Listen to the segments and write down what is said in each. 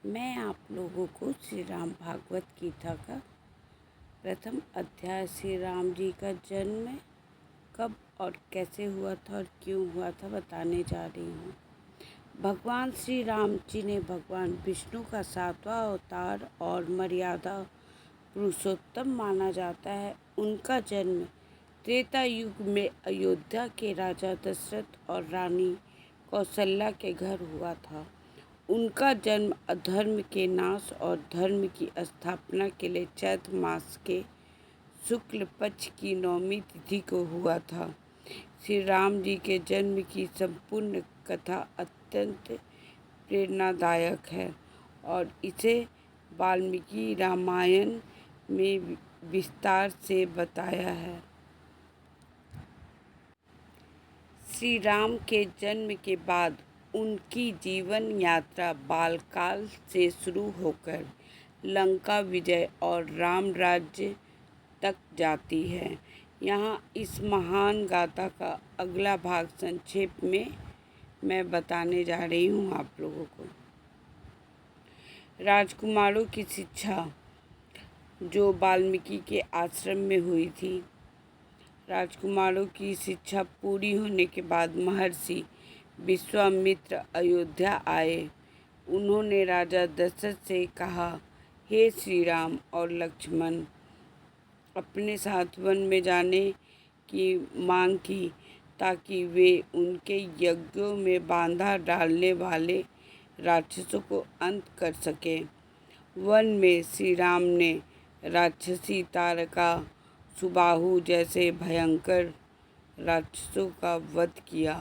मैं आप लोगों को श्री राम भागवत गीता का प्रथम अध्याय श्री राम जी का जन्म कब और कैसे हुआ था और क्यों हुआ था बताने जा रही हूँ। भगवान श्री राम जी ने भगवान विष्णु का 7वां अवतार और मर्यादा पुरुषोत्तम माना जाता है। उनका जन्म त्रेता युग में अयोध्या के राजा दशरथ और रानी कौशल्या के घर हुआ था। उनका जन्म अधर्म के नाश और धर्म की स्थापना के लिए चैत्र मास के शुक्ल पक्ष की 9वीं तिथि को हुआ था। श्री राम जी के जन्म की संपूर्ण कथा अत्यंत प्रेरणादायक है और इसे वाल्मीकि रामायण में विस्तार से बताया है। श्री राम के जन्म के बाद उनकी जीवन यात्रा बालकाल से शुरू होकर लंका विजय और राम राज्य तक जाती है। यहाँ इस महान गाथा का अगला भाग संक्षेप में मैं बताने जा रही हूँ आप लोगों को। राजकुमारों की शिक्षा जो वाल्मीकि के आश्रम में हुई थी। राजकुमारों की शिक्षा पूरी होने के बाद महर्षि विश्वामित्र अयोध्या आए। उन्होंने राजा दशरथ से कहा, हे श्री राम और लक्ष्मण, अपने साथ वन में जाने की मांग की ताकि वे उनके यज्ञों में बाधा डालने वाले राक्षसों को अंत कर सके। वन में श्री राम ने राक्षसी तारका सुबाहु जैसे भयंकर राक्षसों का वध किया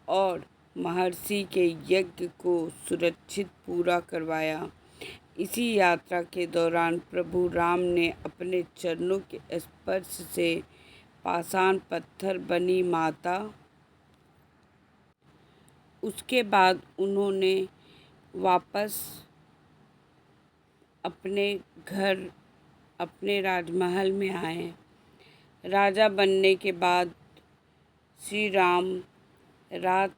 और महर्षि के यज्ञ को सुरक्षित पूरा करवाया। इसी यात्रा के दौरान प्रभु राम ने अपने चरणों के स्पर्श से पाषाण पत्थर बनी माता। उसके बाद उन्होंने वापस अपने घर अपने राजमहल में आए। राजा बनने के बाद श्री राम रात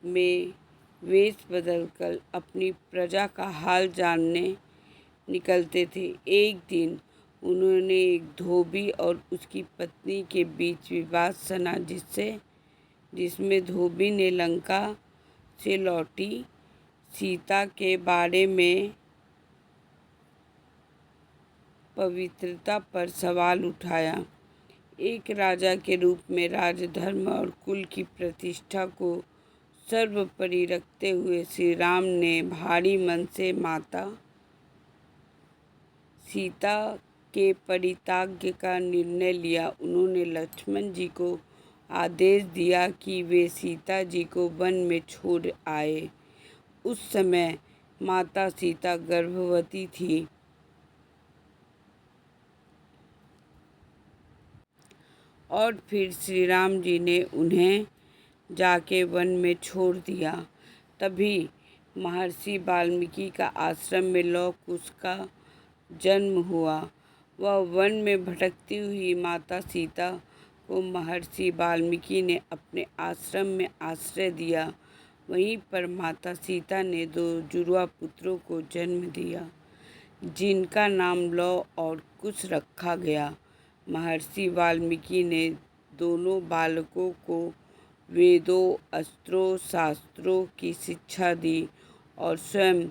में वेश बदलकर अपनी प्रजा का हाल जानने निकलते थे। एक दिन उन्होंने एक धोबी और उसकी पत्नी के बीच विवाद सुना, जिसमें धोबी ने लंका से लौटी सीता के बारे में पवित्रता पर सवाल उठाया। एक राजा के रूप में राजधर्म और कुल की प्रतिष्ठा को सर्वोपरि रखते हुए श्री राम ने भारी मन से माता सीता के परित्याग का निर्णय लिया। उन्होंने लक्ष्मण जी को आदेश दिया कि वे सीता जी को वन में छोड़ आए। उस समय माता सीता गर्भवती थी और फिर श्री राम जी ने उन्हें जाके वन में छोड़ दिया। तभी महर्षि वाल्मीकि का आश्रम में लौ कुश का जन्म हुआ। वह वन में भटकती हुई माता सीता को महर्षि वाल्मीकि ने अपने आश्रम में आश्रय दिया। वहीं पर माता सीता ने 2 जुड़वा पुत्रों को जन्म दिया, जिनका नाम लौ और कुश रखा गया। महर्षि वाल्मीकि ने दोनों बालकों को वेदों, अस्त्रों, शास्त्रों की शिक्षा दी और स्वयं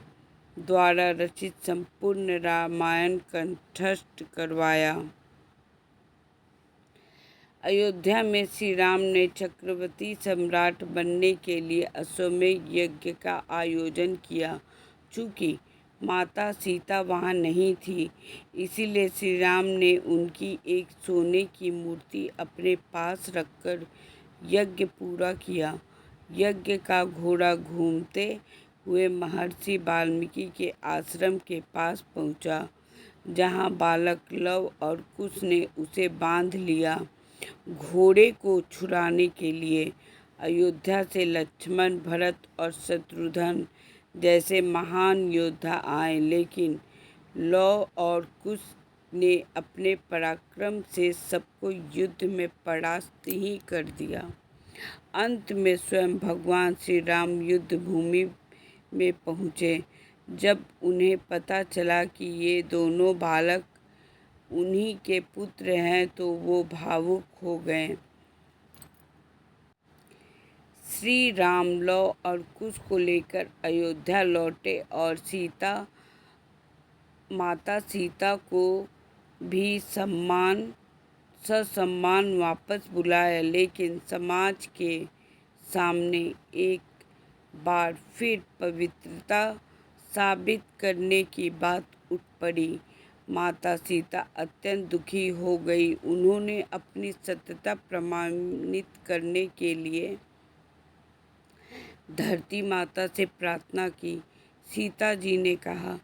द्वारा रचित संपूर्ण रामायण कंठस्थ करवाया। अयोध्या में श्री राम ने चक्रवर्ती सम्राट बनने के लिए अश्वमेध यज्ञ का आयोजन किया। चूँकि माता सीता वहाँ नहीं थी, इसीलिए श्री राम ने उनकी एक सोने की मूर्ति अपने पास रखकर यज्ञ पूरा किया। यज्ञ का घोड़ा घूमते हुए महर्षि वाल्मीकि के आश्रम के पास पहुँचा, जहाँ बालक लव और कुश ने उसे बांध लिया। घोड़े को छुड़ाने के लिए अयोध्या से लक्ष्मण, भरत और शत्रुघ्न जैसे महान योद्धा आए, लेकिन लौ और कुश ने अपने पराक्रम से सबको युद्ध में परास्त ही कर दिया। अंत में स्वयं भगवान श्री राम युद्ध भूमि में पहुँचे, जब उन्हें पता चला कि ये दोनों बालक उन्हीं के पुत्र हैं तो वो भावुक हो गए। श्री राम लौ और कुश को लेकर अयोध्या लौटे और माता सीता को भी ससम्मान वापस बुलाया, लेकिन समाज के सामने एक बार फिर पवित्रता साबित करने की बात उठ पड़ी। माता सीता अत्यंत दुखी हो गई। उन्होंने अपनी सत्यता प्रमाणित करने के लिए धरती माता से प्रार्थना की। सीता जी ने कहा,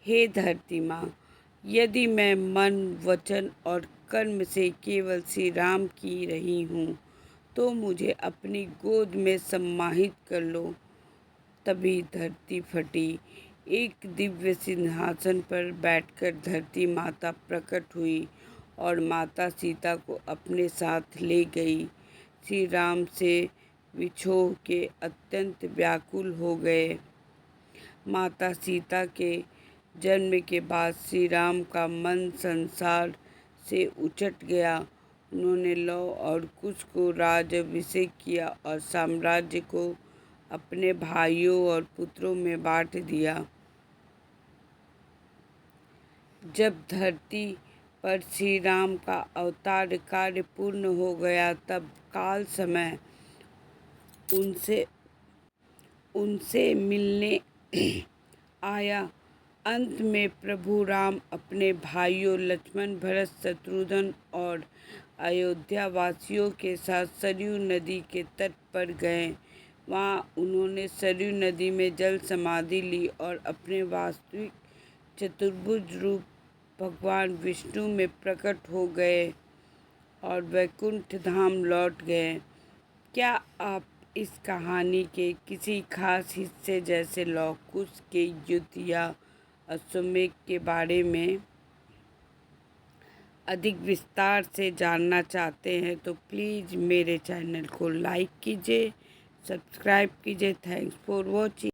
हे धरती माँ, यदि मैं मन, वचन और कर्म से केवल श्री राम की रही हूँ तो मुझे अपनी गोद में सम्मानित कर लो। तभी धरती फटी। एक दिव्य सिंहासन पर बैठकर धरती माता प्रकट हुई और माता सीता को अपने साथ ले गई। श्री राम से विछोह के अत्यंत व्याकुल हो गए। माता सीता के जन्म के बाद श्री राम का मन संसार से उचट गया। उन्होंने लौ और कुश को राज्याभिषेक किया और साम्राज्य को अपने भाइयों और पुत्रों में बांट दिया। जब धरती पर श्री राम का अवतार कार्य पूर्ण हो गया तब काल समय उनसे मिलने आया। अंत में प्रभु राम अपने भाइयों लक्ष्मण, भरत, शत्रुघ्न और अयोध्या वासियों के साथ सरयू नदी के तट पर गए। वहाँ उन्होंने सरयू नदी में जल समाधि ली और अपने वास्तविक चतुर्भुज रूप भगवान विष्णु में प्रकट हो गए और वैकुंठ धाम लौट गए। क्या आप इस कहानी के किसी खास हिस्से जैसे लौ कुश के युद्ध या अश्वमेध के बारे में अधिक विस्तार से जानना चाहते हैं तो प्लीज़ मेरे चैनल को लाइक कीजिए, सब्सक्राइब कीजिए। Thanks for watching.